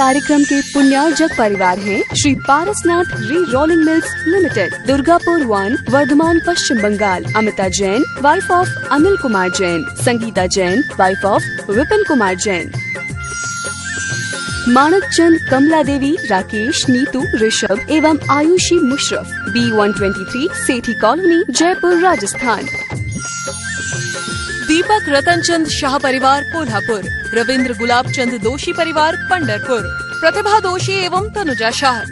कार्यक्रम के पुण्यार्जक परिवार हैं Shri Parasnath re rolling mills limited, Durgapur 1, Bardhaman, Paschim Bangal. Amita Jain, wife of Anil Kumar Jain. Sangeeta Jain, wife of Vipin Kumar Jain. Manak Chand, Kamla Devi, Rakesh, Neetu, Rishabh एवं आयुषी मुशरफ, B123, सेठी कॉलोनी, जयपुर, राजस्थान। दीपक रतन चंद शाह परिवार, कोल्हापुर। रविंद्र गुलाब चंद दोषी परिवार, पंढरपुर। प्रतिभा दोषी एवं तनुजा शाह।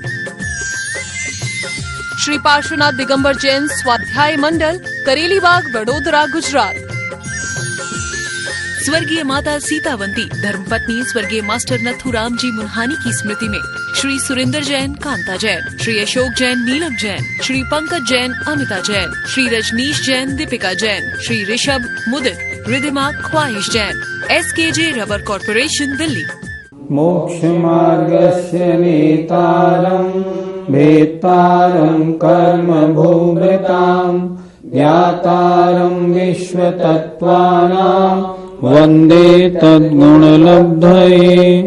श्री पार्श्वनाथ दिगंबर जैन स्वाध्याय मंडल, करेलीबाग, वडोदरा, गुजरात। स्वर्गीय माता सीतावंती, धर्मपत्नी स्वर्गीय मास्टर नथुराम जी मुन्हानी की स्मृति में श्री सुरेंद्र जैन, कांता जैन। श्री अशोक जैन, नीलम जैन। श्री पंकज जैन, अमिता जैन। श्री रजनीश जैन, दीपिका जैन। श्री ऋषभ, मुदित, रिधिमा, ख्वाहिश Jain. SKJ rubber corporation, Delhi. मोक्ष मार्गस्य नेतारं भेत्तारं कर्म भूभृतां ज्ञातारं विश्वतत्त्वानां वंदे तद्गुणलब्धये।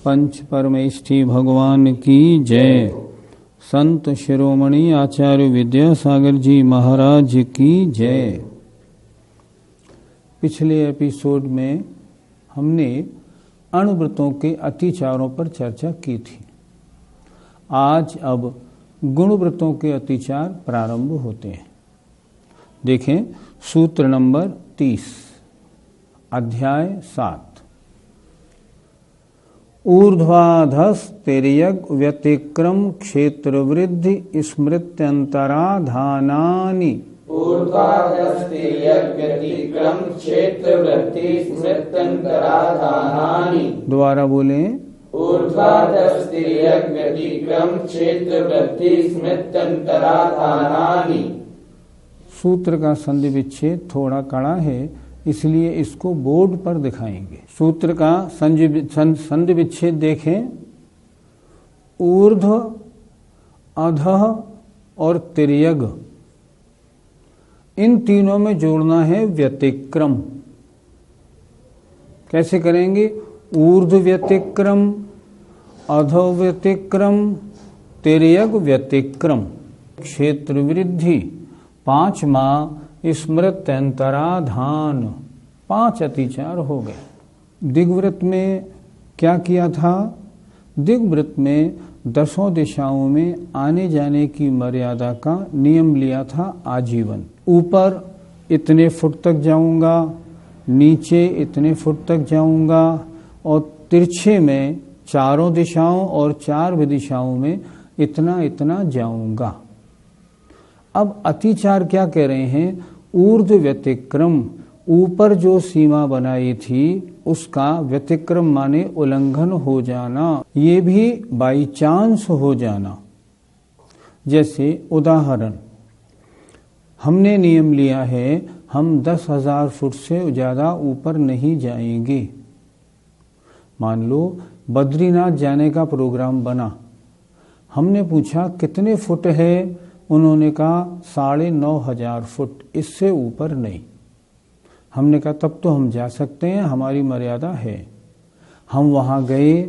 पंच परमेष्ठी भगवान की जय। संत शिरोमणि आचार्य विद्यासागर जी महाराज की जय। पिछले एपिसोड में हमने अणुव्रतों के अतिचारों पर चर्चा की थी। आज अब गुणव्रतों के अतिचार प्रारंभ होते हैं। देखें सूत्र नंबर 30, अध्याय 7। ऊर्ध्वाधस्तिर्यग व्यतिक्रम क्षेत्र वृद्धि स्मृत्यंतराधानानि। ऊर्ध्वाधस्तिर्यग व्यतिक्रम क्षेत्र वृद्धि स्मृत्यंतराधानानि। दोबारा बोले। ऊर्ध्वाधस्तिर्यग व्यतिक्रम क्षेत्र वृद्धि स्मृत्यंतराधानानि। सूत्र का संधि विच्छेद थोड़ा कड़ा है, इसलिए इसको बोर्ड पर दिखाएंगे। सूत्र का संधि विच्छेद देखें। ऊर्ध्व, अधः और तिर्यग, इन तीनों में जोड़ना है व्यतिक्रम। कैसे करेंगे? ऊर्ध्व व्यतिक्रम, अधो व्यतिक्रम, तिर्यग व्यतिक्रम। क्षेत्र वृद्धि, 5वां स्मृत्यंतराधान, 5 अतिचार हो गए। दिग्व्रत में क्या किया था? दिग्व्रत में 10 दिशाओं में आने जाने की मर्यादा का नियम लिया था आजीवन। ऊपर इतने फुट तक जाऊंगा, नीचे इतने फुट तक जाऊंगा, और तिरछे में चारों दिशाओं और 4 दिशाओं में इतना इतना जाऊंगा। अब अतिचार क्या कह रहे हैं? ऊर्ध्व व्यतिक्रम, ऊपर जो सीमा बनाई थी उसका व्यतिक्रम माने उल्लंघन हो जाना, ये भी बाई चांस हो जाना। जैसे उदाहरण, हमने नियम लिया है हम 10,000 फुट से ज्यादा ऊपर नहीं जाएंगे। मान लो बद्रीनाथ जाने का प्रोग्राम बना, हमने पूछा कितने फुट है? उन्होंने कहा 9,500 फुट, इससे ऊपर नहीं। हमने कहा तब तो हम जा सकते हैं, हमारी मर्यादा है। हम वहाँ गए,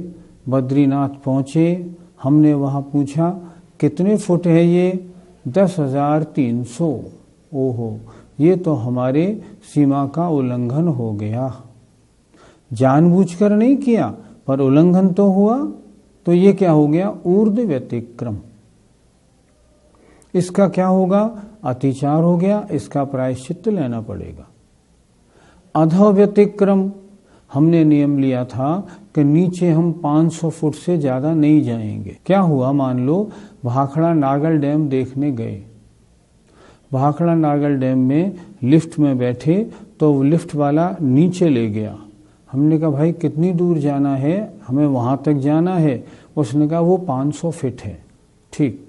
बद्रीनाथ पहुँचे, हमने वहाँ पूछा कितने फुट है ये? 10,300। ओहो, ये तो हमारे सीमा का उल्लंघन हो गया। जानबूझकर नहीं किया पर उल्लंघन तो हुआ, तो ये क्या हो गया? ऊर्ध्व व्यतिक्रम। इसका क्या होगा? अतिचार हो गया, इसका प्रायश्चित्त लेना पड़ेगा। अधो व्यतिक्रम, हमने नियम लिया था कि नीचे हम 500 फुट से ज्यादा नहीं जाएंगे। क्या हुआ? मान लो भाखड़ा नागल डैम देखने गए। भाखड़ा नागल डैम में लिफ्ट में बैठे तो लिफ्ट वाला नीचे ले गया। हमने कहा भाई कितनी दूर जाना है? हमें वहां तक जाना है। उसने कहा वो 500 फीट है। ठीक,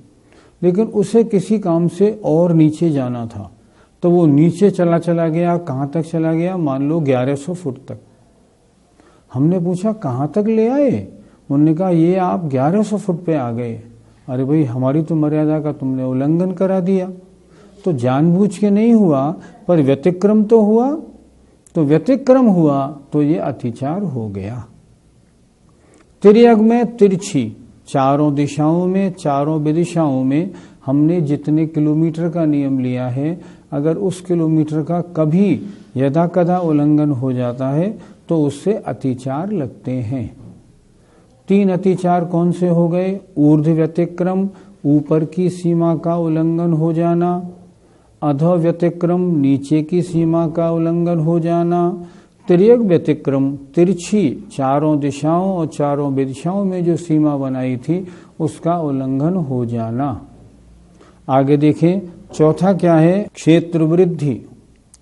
लेकिन उसे किसी काम से और नीचे जाना था, तो वो नीचे चला गया। कहाँ तक चला गया? मान लो 1100 फुट तक। हमने पूछा कहाँ तक ले आए? उन्होंने कहा ये आप 1100 फुट पे आ गए। अरे भाई, हमारी तो मर्यादा का तुमने उल्लंघन करा दिया। तो जानबूझ के नहीं हुआ, पर व्यतिक्रम तो हुआ। तो व्यतिक्रम हुआ तो ये अतिचार हो गया। तिर्यक में तिरछी, चारों दिशाओं में, चारों विदिशाओं में हमने जितने किलोमीटर का नियम लिया है, अगर उस किलोमीटर का कभी यदा कदा उल्लंघन हो जाता है तो उससे अतिचार लगते हैं। 3 अतिचार कौन से हो गए? ऊर्ध्व व्यतिक्रम, ऊपर की सीमा का उल्लंघन हो जाना, अधो व्यतिक्रम, नीचे की सीमा का उल्लंघन हो जाना, तिर्यक व्यतिक्रम, तिरछी, चारों दिशाओं और चारों विदिशाओं में जो सीमा बनाई थी उसका उल्लंघन हो जाना। आगे देखें, चौथा क्या है? क्षेत्र वृद्धि।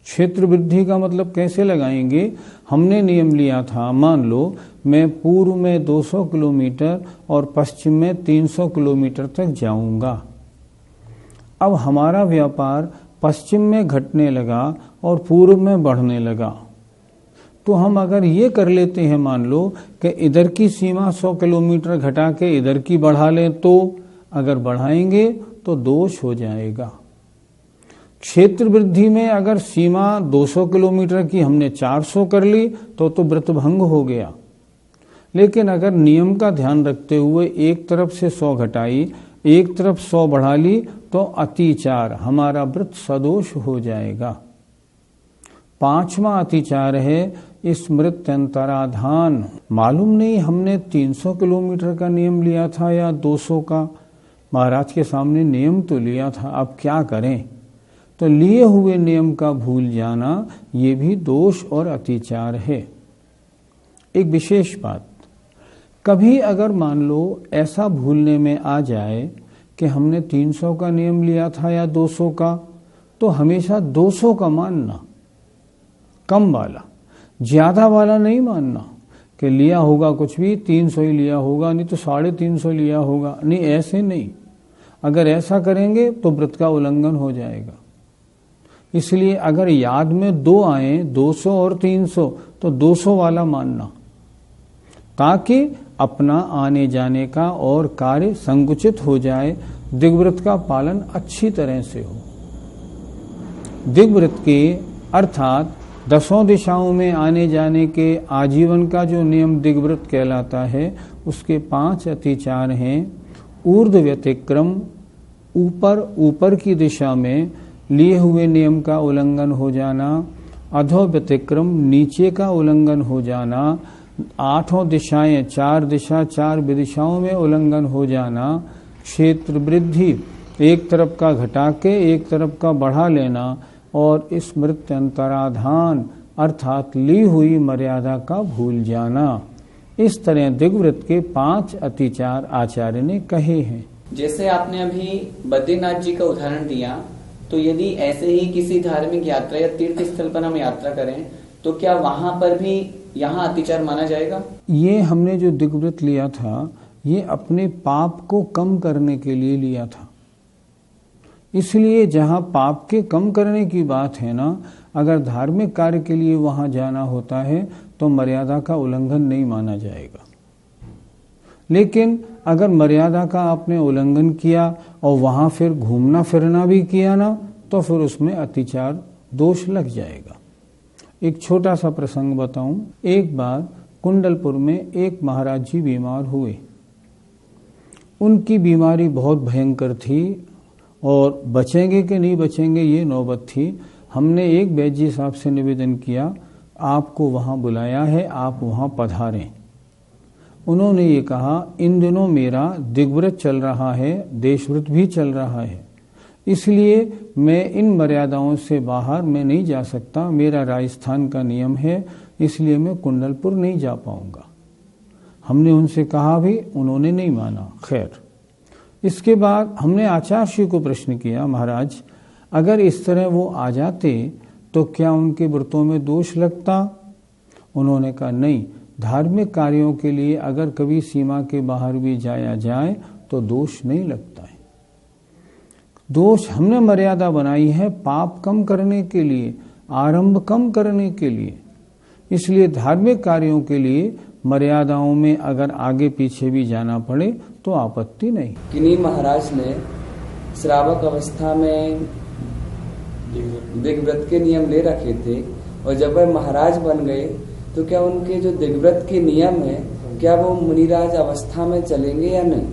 क्षेत्र वृद्धि का मतलब कैसे लगाएंगे? हमने नियम लिया था, मान लो मैं पूर्व में 200 किलोमीटर और पश्चिम में 300 किलोमीटर तक जाऊंगा। अब हमारा व्यापार पश्चिम में घटने लगा और पूर्व में बढ़ने लगा, तो हम अगर ये कर लेते हैं, मान लो कि इधर की सीमा 100 किलोमीटर घटा के इधर की बढ़ा लें, तो अगर बढ़ाएंगे तो दोष हो जाएगा। क्षेत्र वृद्धि में अगर सीमा 200 किलोमीटर की हमने 400 कर ली तो व्रत भंग हो गया। लेकिन अगर नियम का ध्यान रखते हुए एक तरफ से 100 घटाई, एक तरफ 100 बढ़ा ली तो अतिचार, हमारा व्रत सदोष हो जाएगा। 5वां अतिचार है स्मृत्यंतराधान। मालूम नहीं हमने 300 किलोमीटर का नियम लिया था या 200 का, महाराज के सामने नियम तो लिया था, अब क्या करें? तो लिए हुए नियम का भूल जाना ये भी दोष और अतिचार है। एक विशेष बात, कभी अगर मान लो ऐसा भूलने में आ जाए कि हमने 300 का नियम लिया था या 200 का, तो हमेशा 200 का मानना, कम वाला, ज्यादा वाला नहीं मानना कि लिया होगा कुछ भी 300 ही लिया होगा, नहीं तो 350 लिया होगा, नहीं, ऐसे नहीं। अगर ऐसा करेंगे तो व्रत का उल्लंघन हो जाएगा। इसलिए अगर याद में 2 आए, 200 और 300, तो 200 वाला मानना, ताकि अपना आने जाने का और कार्य संकुचित हो जाए, दिग्व्रत का पालन अच्छी तरह से हो। दिग्व्रत के अर्थात 10 दिशाओं में आने जाने के आजीवन का जो नियम दिग्व्रत कहलाता है, उसके 5 अतिचार हैं। ऊर्ध्व व्यतिक्रम, ऊपर की दिशा में लिए हुए नियम का उल्लंघन हो जाना, अधो व्यतिक्रम, नीचे का उल्लंघन हो जाना, 8 दिशाएं, 4 दिशा 4 विदिशाओं में उल्लंघन हो जाना, क्षेत्र वृद्धि, एक तरफ का घटा के एक तरफ का बढ़ा लेना, और स्मृत्यंतराधान अर्थात ली हुई मर्यादा का भूल जाना। इस तरह दिग्व्रत के 5 अतिचार आचार्य ने कहे हैं। जैसे आपने अभी बद्रीनाथ जी का उदाहरण दिया, तो यदि ऐसे ही किसी धार्मिक यात्रा या तीर्थ स्थल पर हम यात्रा करें तो क्या वहां पर भी यहाँ अतिचार माना जाएगा? ये हमने जो दिग्व्रत लिया था, ये अपने पाप को कम करने के लिए लिया था। इसलिए जहाँ पाप के कम करने की बात है ना, अगर धार्मिक कार्य के लिए वहां जाना होता है तो मर्यादा का उल्लंघन नहीं माना जाएगा। लेकिन अगर मर्यादा का आपने उल्लंघन किया और वहां फिर घूमना फिरना भी किया ना, तो फिर उसमें अतिचार दोष लग जाएगा। एक छोटा सा प्रसंग बताऊं। एक बार कुंडलपुर में एक महाराज जी बीमार हुए। उनकी बीमारी बहुत भयंकर थी और बचेंगे कि नहीं बचेंगे ये नौबत थी। हमने एक वैद्य जी साहब से निवेदन किया, आपको वहां बुलाया है, आप वहां पधारें। उन्होंने ये कहा, इन दिनों मेरा दिग्व्रत चल रहा है, देशव्रत भी चल रहा है, इसलिए मैं इन मर्यादाओं से बाहर मैं नहीं जा सकता, मेरा राजस्थान का नियम है, इसलिए मैं कुंडलपुर नहीं जा पाऊंगा। हमने उनसे कहा भी, उन्होंने नहीं माना। खैर, इसके बाद हमने आचार्य श्री को प्रश्न किया, महाराज अगर इस तरह वो आ जाते तो क्या उनके व्रतों में दोष लगता? उन्होंने कहा नहीं, धार्मिक कार्यों के लिए अगर कभी सीमा के बाहर भी जाया जाए तो दोष नहीं लगता है। दोष हमने मर्यादा बनाई है पाप कम करने के लिए, आरंभ कम करने के लिए। इसलिए धार्मिक कार्यों के लिए मर्यादाओं में अगर आगे पीछे भी जाना पड़े तो आपत्ति नहीं। किन्हीं महाराज ने श्रावक अवस्था में दिग्व्रत के नियम ले रखे थे और जब वह महाराज बन गए तो क्या उनके जो दिग्व्रत के नियम है क्या वो मुनिराज अवस्था में चलेंगे या नहीं?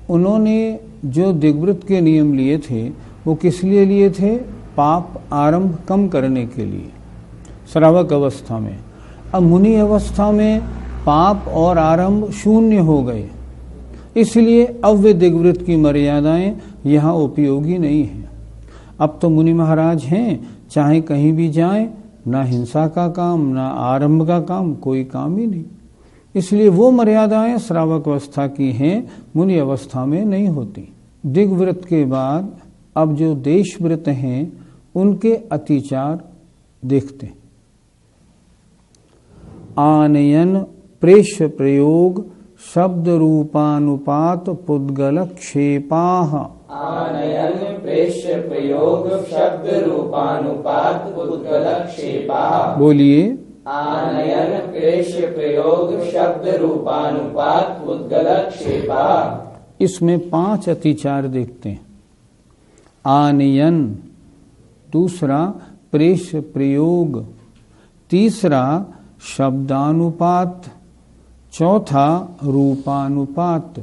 उन्होंने जो दिग्व्रत के नियम लिए थे वो किस लिए लिए थे? पाप आरंभ कम करने के लिए, श्रावक अवस्था में। अब मुनि अवस्था में पाप और आरंभ शून्य हो गए, इसलिए अब वे दिग्व्रत की मर्यादाएं यहाँ उपयोगी नहीं है। अब तो मुनि महाराज हैं, चाहे कहीं भी जाएं, ना हिंसा का काम ना आरंभ का काम, कोई काम ही नहीं। इसलिए वो मर्यादाएं श्रावक अवस्था की हैं, मुनि अवस्था में नहीं होती। दिग्व्रत के बाद अब जो देशव्रत हैं उनके अतिचार देखते हैं। आनयन प्रेष्य प्रयोग शब्द रूपानुपात पुद्गल क्षेपाः। आनयन प्रेष्य प्रयोग शब्द रूपानुपात पुद्गल क्षेपाः। बोलिए। आनयन प्रेष्य प्रयोग शब्द रूपानुपात पुद्गल क्षेपाः। इसमें 5 अतिचार देखते हैं। आनयन, दूसरा प्रेष्य प्रयोग, तीसरा शब्दानुपात, चौथा रूपानुपात।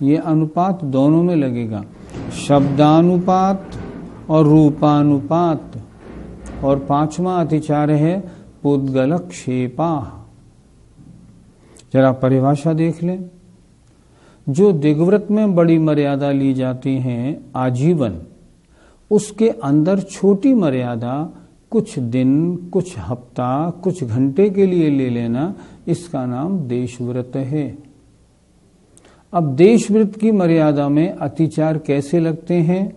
ये अनुपात दोनों में लगेगा, शब्दानुपात और रूपानुपात। और 5वां अतिचार है पुद्गल क्षेपाः। जरा परिभाषा देख लें। जो दिग्व्रत में बड़ी मर्यादा ली जाती है आजीवन, उसके अंदर छोटी मर्यादा कुछ दिन, कुछ हफ्ता, कुछ घंटे के लिए ले लेना, इसका नाम देशव्रत है। अब देशव्रत की मर्यादा में अतिचार कैसे लगते हैं?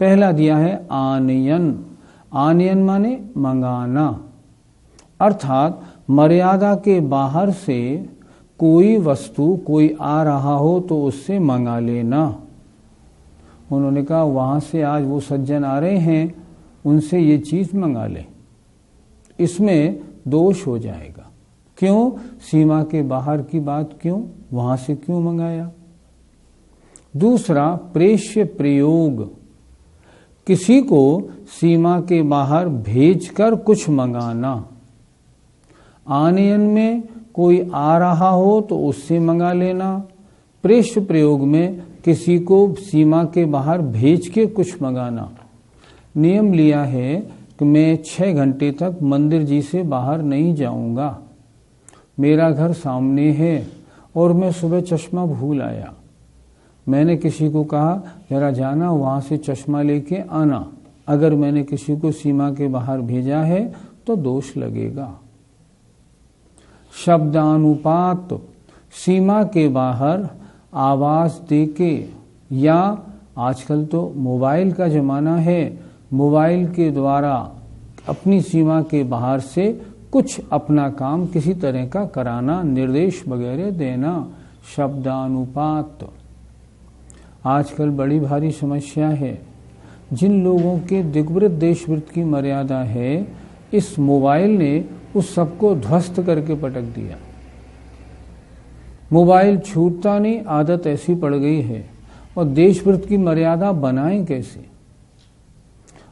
पहला दिया है आनयन। आनयन माने मंगाना, अर्थात मर्यादा के बाहर से कोई वस्तु कोई आ रहा हो तो उससे मंगा लेना। उन्होंने कहा वहां से आज वो सज्जन आ रहे हैं, उनसे ये चीज मंगा ले, इसमें दोष हो जाएगा। क्यों? सीमा के बाहर की बात क्यों, वहां से क्यों मंगाया? दूसरा प्रेष्य प्रयोग, किसी को सीमा के बाहर भेजकर कुछ मंगाना। आनयन में कोई आ रहा हो तो उससे मंगा लेना, प्रेष्य प्रयोग में किसी को सीमा के बाहर भेज के कुछ मंगाना। नियम लिया है कि मैं 6 घंटे तक मंदिर जी से बाहर नहीं जाऊंगा, मेरा घर सामने है और मैं सुबह चश्मा भूल आया। मैंने किसी को कहा जरा जाना वहां से चश्मा लेके आना। अगर मैंने किसी को सीमा के बाहर भेजा है तो दोष लगेगा। शब्दानुपात, सीमा के बाहर आवाज देके, या आजकल तो मोबाइल का जमाना है, मोबाइल के द्वारा अपनी सीमा के बाहर से कुछ अपना काम किसी तरह का कराना, निर्देश वगैरह देना, शब्दानुपात। आजकल बड़ी भारी समस्या है। जिन लोगों के दिग्व्रत देशव्रत की मर्यादा है, इस मोबाइल ने उस सबको ध्वस्त करके पटक दिया। मोबाइल छूटता नहीं, आदत ऐसी पड़ गई है। और देशव्रत की मर्यादा बनाएं कैसे?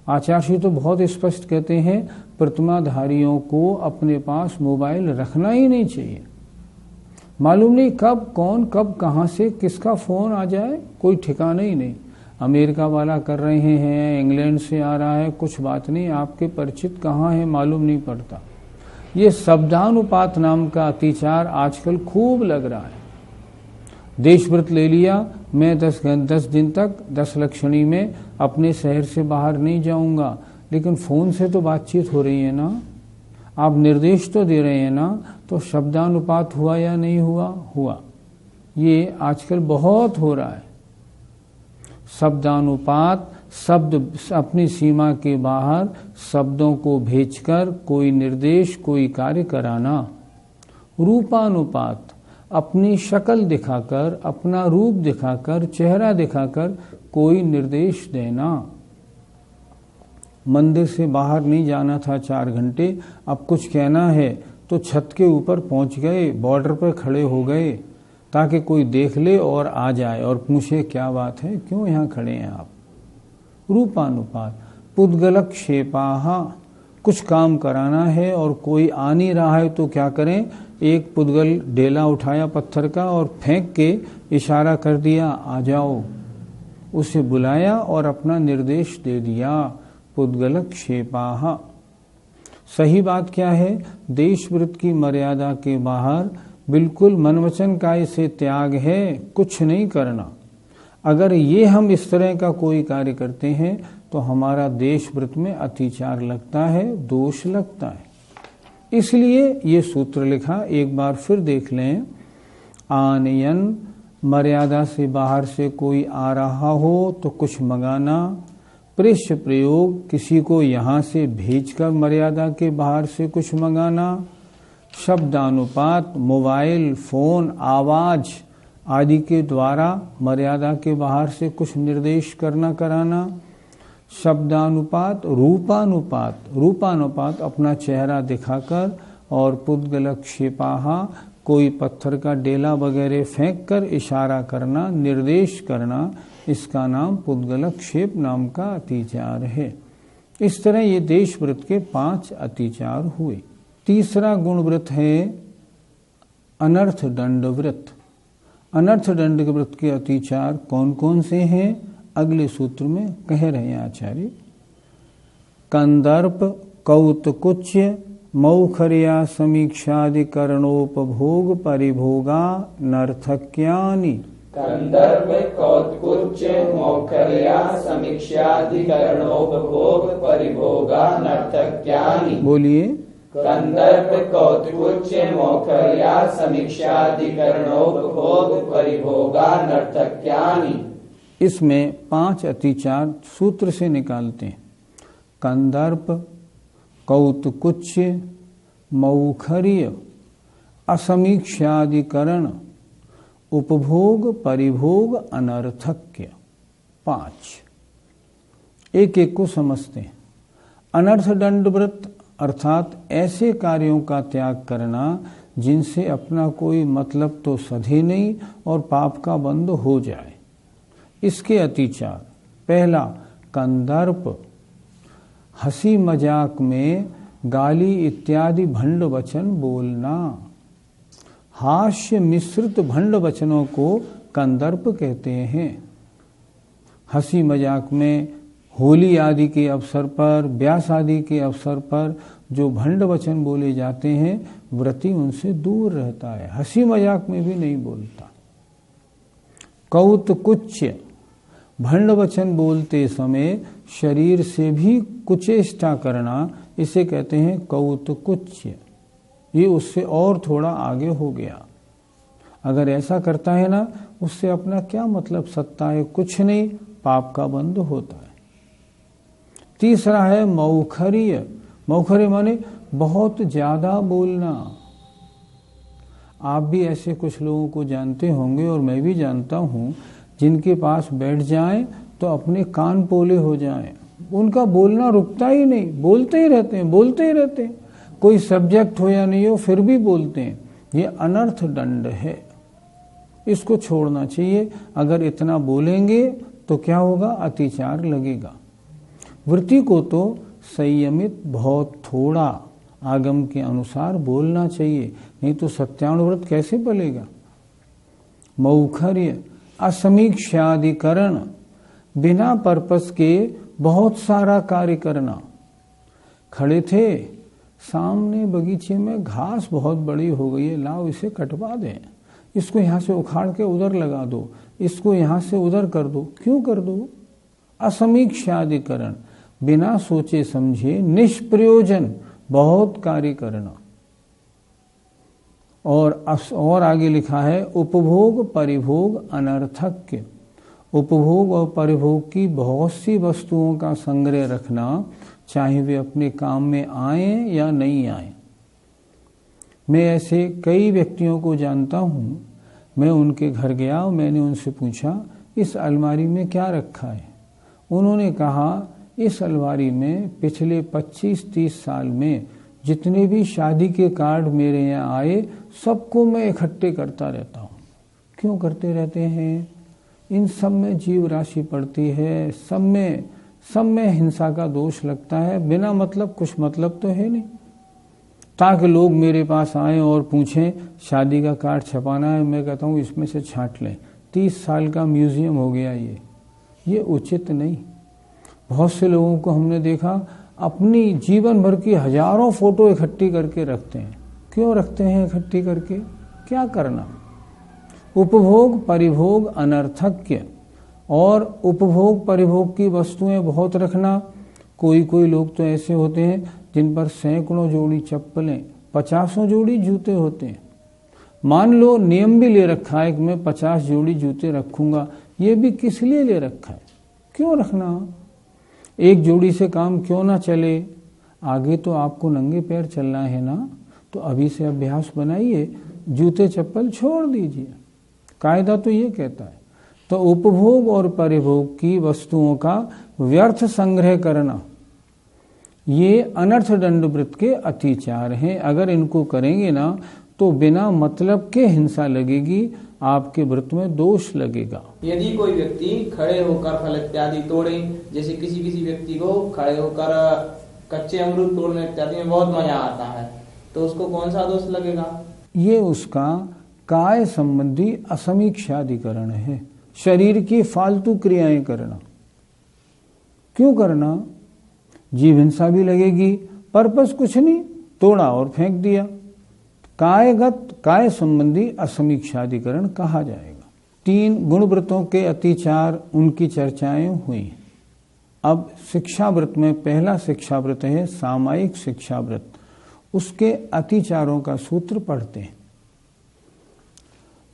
आचार्य तो बहुत स्पष्ट कहते हैं प्रतिमाधारियों को अपने पास मोबाइल रखना ही नहीं चाहिए। मालूम नहीं कब कौन कब कहां से किसका फोन आ जाए, कोई ठिकाना ही नहीं। अमेरिका वाला कर रहे हैं, इंग्लैंड से आ रहा है, कुछ बात नहीं, आपके परिचित कहाँ है मालूम नहीं पड़ता। ये शब्दानुपात नाम का अतिचार आजकल खूब लग रहा है। देशव्रत ले लिया, मैं 10 दिन तक 10 लक्षणी में अपने शहर से बाहर नहीं जाऊंगा, लेकिन फोन से तो बातचीत हो रही है ना, आप निर्देश तो दे रहे हैं ना, तो शब्दानुपात हुआ या नहीं हुआ? हुआ। ये आजकल बहुत हो रहा है। शब्दानुपात, शब्द अपनी सीमा के बाहर शब्दों को भेजकर कोई निर्देश, कोई कार्य कराना। रूपानुपात, अपनी शक्ल दिखाकर, अपना रूप दिखाकर, चेहरा दिखाकर कोई निर्देश देना। मंदिर से बाहर नहीं जाना था 4 घंटे, अब कुछ कहना है तो छत के ऊपर पहुंच गए, बॉर्डर पर खड़े हो गए ताकि कोई देख ले और आ जाए और पूछे क्या बात है, क्यों यहाँ खड़े हैं आप। रूपानुपात। पुद्गल क्षेपाः, कुछ काम कराना है और कोई आ नहीं रहा है तो क्या करें, एक पुद्गल डेला उठाया पत्थर का और फेंक के इशारा कर दिया, आ जाओ। उसे बुलाया और अपना निर्देश दे दिया, पुद्गल क्षेपाः। सही बात क्या है, देश व्रत की मर्यादा के बाहर बिल्कुल मन वचन काय से त्याग है, कुछ नहीं करना। अगर ये हम इस तरह का कोई कार्य करते हैं तो हमारा देश व्रत में अतिचार लगता है, दोष लगता है। इसलिए ये सूत्र लिखा, एक बार फिर देख लें। आनयन, मर्यादा से बाहर से कोई आ रहा हो तो कुछ मंगाना। प्रेष्य प्रयोग, किसी को यहाँ से भेजकर मर्यादा के बाहर से कुछ मंगाना। शब्दानुपात, मोबाइल, फोन, आवाज आदि के द्वारा मर्यादा के बाहर से कुछ निर्देश करना कराना। शब्दानुपात, रूपानुपात, रूपानुपात अपना चेहरा दिखाकर, और पुद्गल क्षेपाः, कोई पत्थर का डेला वगैरह फेंक कर इशारा करना, निर्देश करना, इसका नाम पुद्गल क्षेप नाम का अतिचार है। इस तरह ये देश व्रत के 5 अतिचार हुए। तीसरा गुण व्रत है अनर्थ दंड व्रत। अनर्थ दंड व्रत के अतिचार कौन कौन से हैं, अगले सूत्र में कह रहे हैं आचार्य। कंदर्प, कौतकुच्य, मौखर्या समीक्षादिकरणोपभोग परिभोगा नर्थक्यानि। कंदर्प, कौतकुच्च, मौखर्या समीक्षादिकरणोपभोग परिभोगा नर्थक्यानि। बोलिए। कंदर्प, कौतकुच्च, मौखर्या समीक्षादिकरणोपभोग परिभोगा नर्थक्यानि। इसमें 5 अतिचार सूत्र से निकालते हैं। कंदर्प, कौतकुच्च, मौखर्य, असमीक्षादिकरण, उपभोग, परिभोग, अनर्थक्य। 5 एक एक को समझते हैं। अनर्थ दंड व्रत अर्थात ऐसे कार्यों का त्याग करना जिनसे अपना कोई मतलब तो सधे नहीं और पाप का बंध हो जाए, इसके अतिचार। पहला, कंदर्प, हंसी मजाक में गाली इत्यादि भंड वचन बोलना। हास्य मिश्रित भंड वचनों को कंदर्प कहते हैं। हंसी मजाक में होली आदि के अवसर पर, व्यास आदि के अवसर पर जो भंड वचन बोले जाते हैं, व्रती उनसे दूर रहता है, हंसी मजाक में भी नहीं बोलता। कौतकुच्य, भंड वचन बोलते समय शरीर से भी कुचेष्टा करना, इसे कहते हैं कौतकुच्य। ये उससे और थोड़ा आगे हो गया। अगर ऐसा करता है ना, उससे अपना क्या मतलब सत्ता है, कुछ नहीं, पाप का बंध होता है। तीसरा है मौखर्य। मौखर्य माने बहुत ज्यादा बोलना। आप भी ऐसे कुछ लोगों को जानते होंगे और मैं भी जानता हूं, जिनके पास बैठ जाएं तो अपने कान पोले हो जाएं। उनका बोलना रुकता ही नहीं, बोलते ही रहते हैं, बोलते ही रहते हैं। कोई सब्जेक्ट हो या नहीं हो फिर भी बोलते हैं। ये अनर्थ दंड है, इसको छोड़ना चाहिए। अगर इतना बोलेंगे तो क्या होगा, अतिचार लगेगा। वृत्ति को तो संयमित, बहुत थोड़ा आगम के अनुसार बोलना चाहिए, नहीं तो सत्यानुव्रत कैसे पलेगा। मौखर्य, असमीक्षादिकरण, बिना पर्पस के बहुत सारा कार्य करना। खड़े थे, सामने बगीचे में घास बहुत बड़ी हो गई है, लाओ इसे कटवा दें, इसको यहाँ से उखाड़ के उधर लगा दो, इसको यहाँ से उधर कर दो। क्यों कर दो? असमीक्षादिकरण, बिना सोचे समझे निष्प्रयोजन बहुत कार्य करना। और आगे लिखा है उपभोग परिभोग अनर्थक्य। उपभोग और परिभोग की बहुत सी वस्तुओं का संग्रह रखना, चाहे वे अपने काम में आए या नहीं आए। मैं ऐसे कई व्यक्तियों को जानता हूँ। मैं उनके घर गया और मैंने उनसे पूछा, इस अलमारी में क्या रखा है? उन्होंने कहा, इस अलमारी में पिछले 25-30 साल में जितने भी शादी के कार्ड मेरे यहाँ आए, सबको मैं इकट्ठे करता रहता हूँ। क्यों करते रहते हैं? इन सब में जीव राशि पड़ती है, सब में सब में हिंसा का दोष लगता है। बिना मतलब कुछ मतलब तो है नहीं, ताकि लोग मेरे पास आए और पूछें शादी का कार्ड छपाना है, मैं कहता हूँ इसमें से छांट लें। 30 साल का म्यूजियम हो गया ये उचित नहीं। बहुत से लोगों को हमने देखा अपनी जीवन भर की हजारों फोटो इकट्ठी करके रखते हैं। क्यों रखते हैं इकट्ठी करके? क्या करना? उपभोग परिभोग अनर्थक्य, और उपभोग परिभोग की वस्तुएं बहुत रखना। कोई लोग तो ऐसे होते हैं जिन पर सैकड़ों जोड़ी चप्पलें, 50 जोड़ी जूते होते हैं। मान लो नियम भी ले रखा है कि मैं 50 जोड़ी जूते रखूंगा, ये भी किस लिए ले रखा है? क्यों रखना? एक जोड़ी से काम क्यों ना चले? आगे तो आपको नंगे पैर चलना है ना, तो अभी से अभ्यास बनाइए, जूते चप्पल छोड़ दीजिए। कायदा तो ये कहता है। तो उपभोग और परिभोग की वस्तुओं का व्यर्थ संग्रह करना, ये अनर्थ दंड वृत्त के अतिचार हैं। अगर इनको करेंगे ना तो बिना मतलब के हिंसा लगेगी, आपके व्रत में दोष लगेगा। यदि कोई व्यक्ति खड़े होकर फल इत्यादि तोड़े, जैसे किसी व्यक्ति को खड़े होकर कच्चे अमरूद तोड़ने इत्यादि में बहुत मजा आता है, तो उसको कौन सा दोष लगेगा? ये उसका काय संबंधी असमीक्षाधिकरण है, शरीर की फालतू क्रियाएं करना। क्यों करना? जीव हिंसा भी लगेगी, पर्पस कुछ नहीं, तोड़ा और फेंक दिया। काय संबंधी असमीक्षाधिकरण कहा जाएगा। 3 गुणव्रतों के अतिचार, उनकी चर्चाएं हुई। अब शिक्षाव्रत में पहला शिक्षाव्रत है सामायिक शिक्षाव्रत, उसके अतिचारों का सूत्र पढ़ते हैं।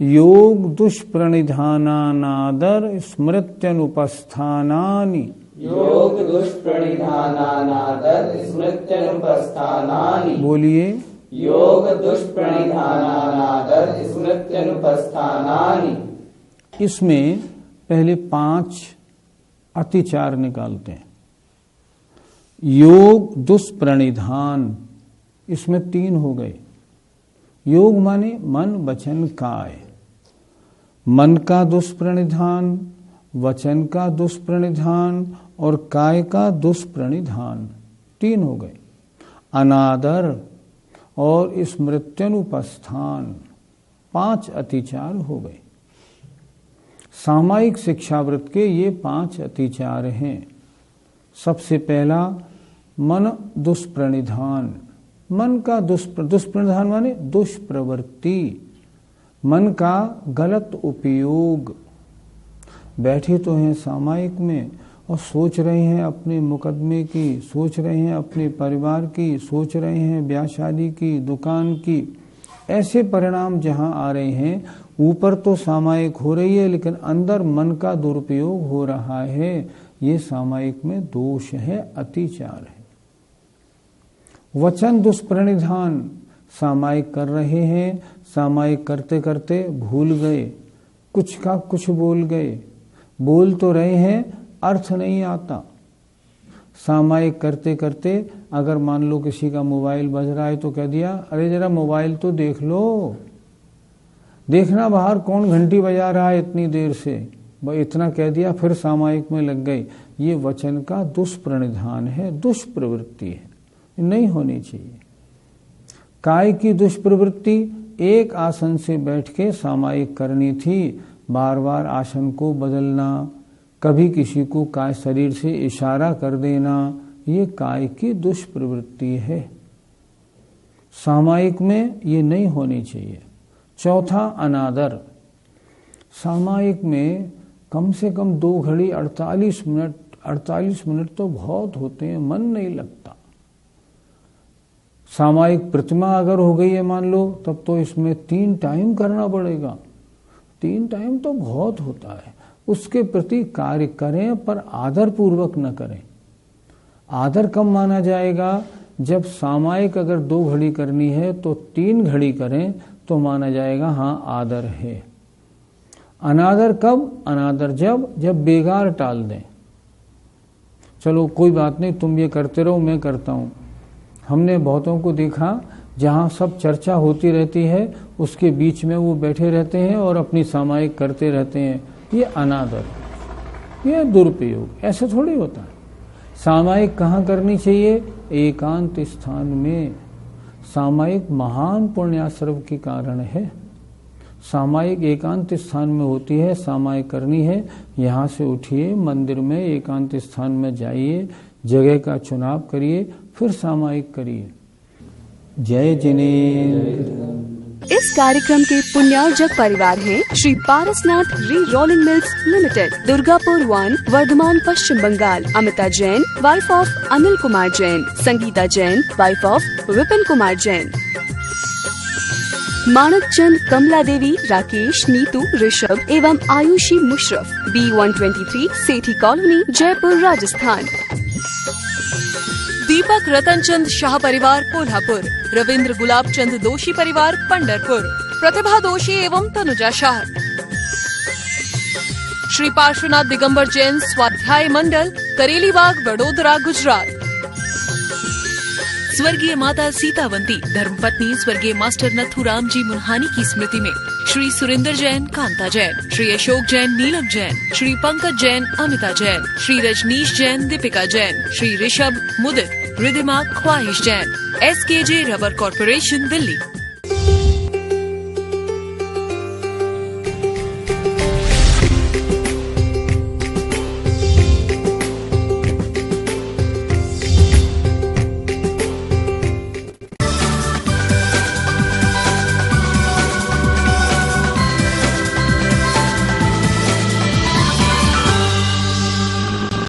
योग दुष्प्रणिधानानादर स्मृत्यनुपस्थानानि, योग दुष्प्रणिधानानादर स्मृत्यनुपस्थानानि। बोलिए, योग दुष्प्रणिधानानादर स्मृत्यनुपस्थानानि। इसमें पहले 5 अतिचार निकालते हैं। योग दुष्प्रणिधान, इसमें 3 हो गए। योग माने मन वचन काय, मन का दुष्प्रणिधान, वचन का दुष्प्रणिधान और काय का दुष्प्रणिधान, 3 हो गए। अनादर और स्मृत्यनुपस्थान, 5 अतिचार हो गए। सामायिक शिक्षाव्रत के ये 5 अतिचार हैं। सबसे पहला मन दुष्प्रणिधान, मन का दुष्प्रणिधान माने दुष्प्रवृत्ति, मन का गलत उपयोग। बैठे तो हैं सामायिक में और सोच रहे हैं अपने मुकदमे की, सोच रहे हैं अपने परिवार की, सोच रहे हैं ब्याह शादी की, दुकान की। ऐसे परिणाम जहां आ रहे हैं, ऊपर तो सामायिक हो रही है लेकिन अंदर मन का दुरुपयोग हो रहा है। ये सामायिक में दोष है, अतिचार है। वचन दुष्प्रणिधान, सामायिक कर रहे हैं, सामायिक करते करते भूल गए, कुछ का कुछ बोल गए, बोल तो रहे हैं अर्थ नहीं आता। सामायिक करते करते अगर मान लो किसी का मोबाइल बज रहा है तो कह दिया, अरे जरा मोबाइल तो देख लो, देखना बाहर कौन घंटी बजा रहा है इतनी देर से, इतना कह दिया, फिर सामायिक में लग गई। ये वचन का दुष्प्रणिधान है, दुष्प्रवृत्ति है, नहीं होनी चाहिए। काय की दुष्प्रवृत्ति, एक आसन से बैठ के सामायिक करनी थी, बार बार आसन को बदलना, कभी किसी को काय शरीर से इशारा कर देना, ये काय की दुष्प्रवृत्ति है। सामायिक में ये नहीं होनी चाहिए। चौथा अनादर, सामायिक में कम से कम 2 घड़ी 48 मिनट तो बहुत होते हैं, मन नहीं लगता। सामायिक प्रतिमा अगर हो गई है मान लो, तब तो इसमें 3 टाइम करना पड़ेगा। 3 टाइम तो बहुत होता है। उसके प्रति कार्य करें पर आदर पूर्वक न करें। आदर कब माना जाएगा? जब सामायिक अगर 2 घड़ी करनी है तो 3 घड़ी करें तो माना जाएगा हाँ आदर है। अनादर कब? अनादर जब बेगार टाल दें। चलो कोई बात नहीं, तुम ये करते रहो, मैं करता हूं। हमने बहुतों को देखा जहां सब चर्चा होती रहती है उसके बीच में वो बैठे रहते हैं और अपनी सामायिक करते रहते हैं। ये अनादर, ये दुरुपयोग। ऐसे थोड़ी होता है। सामायिक कहाँ करनी चाहिए? एकांत स्थान में। सामायिक महान पुण्याश्रव के कारण है। सामायिक एकांत स्थान में होती है, सामायिक करनी है। यहाँ से उठिए, मंदिर में एकांत स्थान में जाइए, जगह का चुनाव करिए, फिर सामायिक करिए। जय जिनेन्द्र। इस कार्यक्रम के पुण्यार्जक परिवार हैं Shri Parasnath re rolling mills limited, Durgapur 1, Bardhaman, Paschim Bangal. Amita Jain, wife of Anil Kumar Jain. Sangeeta Jain, wife of Vipin Kumar Jain. Manak Chand, Kamla Devi, Rakesh, Neetu, Rishabh एवं आयुषी मुशरफ, B123, सेठी कॉलोनी, जयपुर, राजस्थान। दीपक रतन चंद शाह परिवार, कोल्हापुर। रविंद्र गुलाब चंद दोषी परिवार, पंढरपुर। प्रतिभा दोषी एवं तनुजा शाह। श्री पार्श्वनाथ दिगंबर जैन स्वाध्याय मंडल, करेलीबाग, वडोदरा, गुजरात। स्वर्गीय माता सीतावंती, धर्मपत्नी स्वर्गीय मास्टर नथुराम जी मुन्हानी की स्मृति में श्री सुरेंद्र जैन, कांता जैन, श्री अशोक जैन, नीलम जैन, श्री पंकज जैन, अमिता जैन, श्री रजनीश जैन, दीपिका जैन, श्री ऋषभ, मुदित, रिधिमा, ख्वाहिश Jain. SKJ rubber corporation, Delhi.